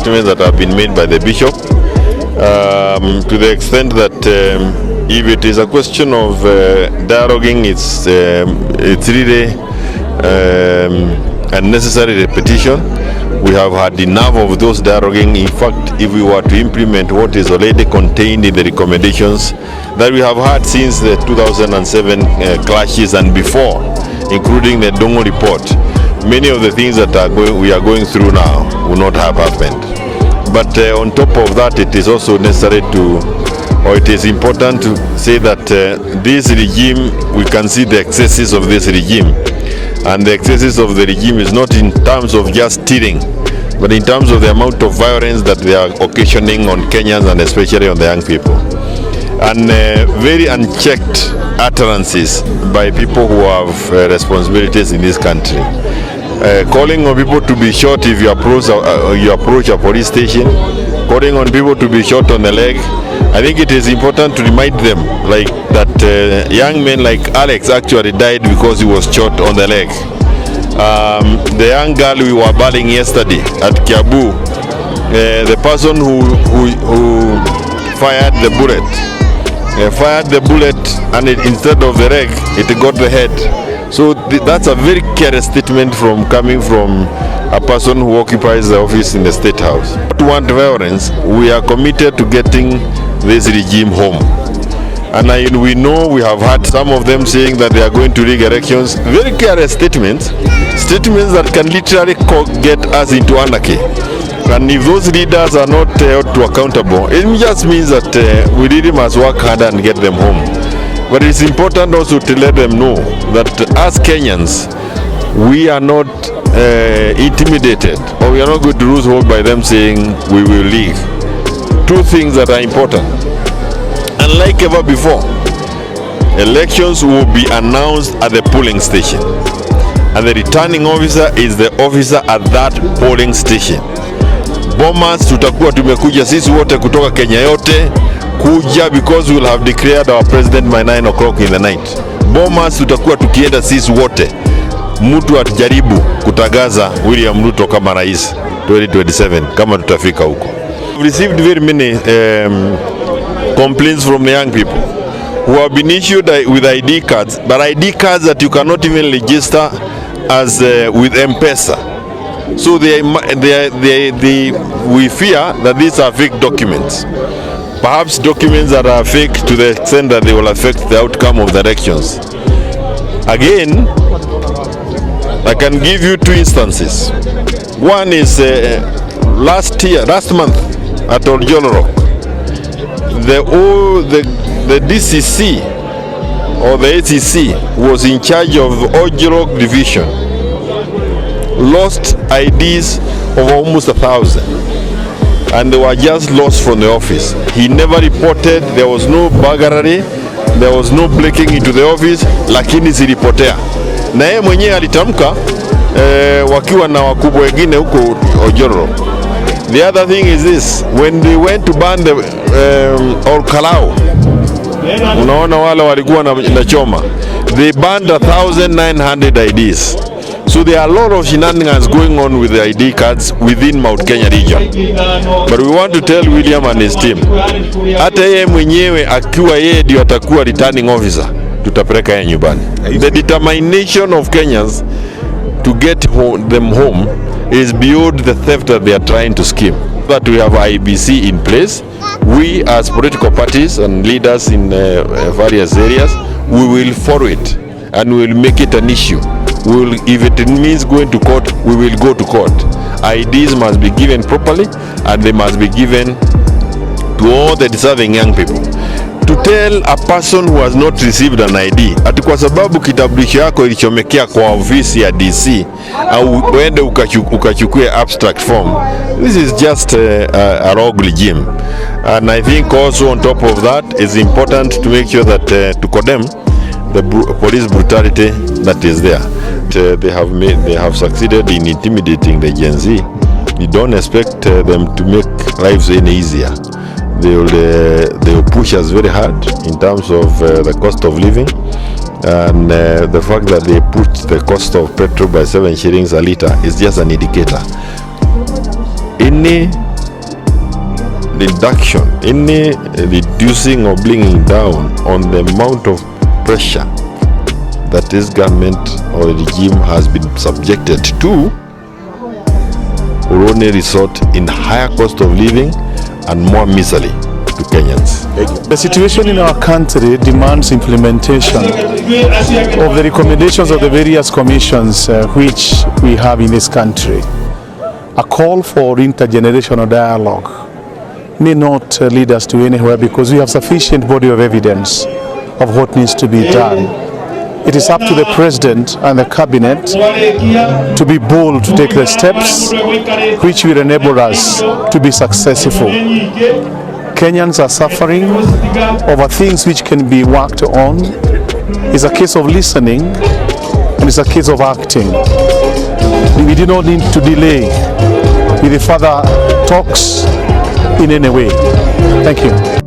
statements that have been made by the bishop, to the extent that if it is a question of dialoguing, it's really unnecessary repetition. We have had enough of those dialoguing. In fact, if we were to implement what is already contained in the recommendations that we have had since the 2007 clashes and before, including the Dongo report, many of the things that we are going through now will not have happened. But on top of that, it is also necessary it is important to say that this regime, we can see the excesses of this regime. And the excesses of the regime is not in terms of just stealing, but in terms of the amount of violence that they are occasioning on Kenyans and especially on the young people. And very unchecked utterances by people who have responsibilities in this country. Calling on people to be shot if you approach a police station, calling on people to be shot on the leg. I think it is important to remind them like that young men like Alex actually died because he was shot on the leg. The young girl we were battling yesterday at Kiabu, the person who fired the bullet, and instead of the leg, it got the head. So that's a very careless statement coming from a person who occupies the office in the State House. We don't want violence. We are committed to getting this regime home. And we know we have had some of them saying that they are going to rig elections. Very careless statements that can literally get us into anarchy. And if those leaders are not held to accountable, it just means that we really must work harder and get them home. But it's important also to let them know that as Kenyans, we are not intimidated, or we are not going to lose hope by them saying we will leave. Two things that are important. Unlike ever before, elections will be announced at the polling station, and the returning officer is the officer at that polling station. Bomas tutakuwa tumekuja sisi wote kutoka Kenya yote kuja because we will have declared our president by 9 o'clock in the night. Bomas tutakuwa tukienda sisi wote, mtu atujaribu kutangaza William Ruto kama rais 2027 kama tutafika huko. We received very many complaints from the young people who have been issued with ID cards, but ID cards that you cannot even register as with M-Pesa. So we fear that these are fake documents. Perhaps documents that are fake to the extent that they will affect the outcome of the elections. Again, I can give you two instances. One is last month at Oljoloro, the DCC or the ACC was in charge of Ojorok division, lost IDs of almost 1,000, and they were just lost from the office. He never reported. There was no burglary, there was no breaking into the office, lakini zilipotea. Na yeye mwenyewe alitamka wakiwa na wakubwa wengine huko Ojoro. The other thing is this, when they went to ban the Olkalao, unaona wale walikuwa na choma, they banned 1,900 IDs. So there are a lot of shenanigans going on with the ID cards within Mount Kenya region. But we want to tell William and his team, hata yeye mwenyewe akiwa yeye ndio atakuwa returning officer, tutapeleka yeye nyumbani. The determination of Kenyans to get them home is beyond the theft that they are trying to scheme. That we have IBC in place. We as political parties and leaders in various areas, we will follow it and we will make it an issue. If it means going to court, we will go to court. IDs must be given properly, and they must be given to all the deserving young people. To tell a person who has not received an ID ati kwa sababu kitambulisho yako ilichomekea kwa ofisi ya DC au uende ukachukue abstract form, this is just a rogue regime. And I think also on top of that, it's important to make sure that to condemn the police brutality that is there. They have succeeded in intimidating the Gen Z. You don't expect them to make lives any easier. They will push us very hard in terms of the cost of living, and the fact that they put the cost of petrol by 7 shillings a litre is just an indicator. Any reduction, any reducing or bringing down on the amount of pressure that this government or regime has been subjected to will only result in higher cost of living and more misery to Kenyans. The situation in our country demands implementation of the recommendations of the various commissions which we have in this country. A call for intergenerational dialogue may not lead us to anywhere because we have sufficient body of evidence of what needs to be done. It is up to the President and the Cabinet to be bold to take the steps which will enable us to be successful. Kenyans are suffering over things which can be worked on. It's a case of listening and it's a case of acting. We do not need to delay with the further talks in any way. Thank you.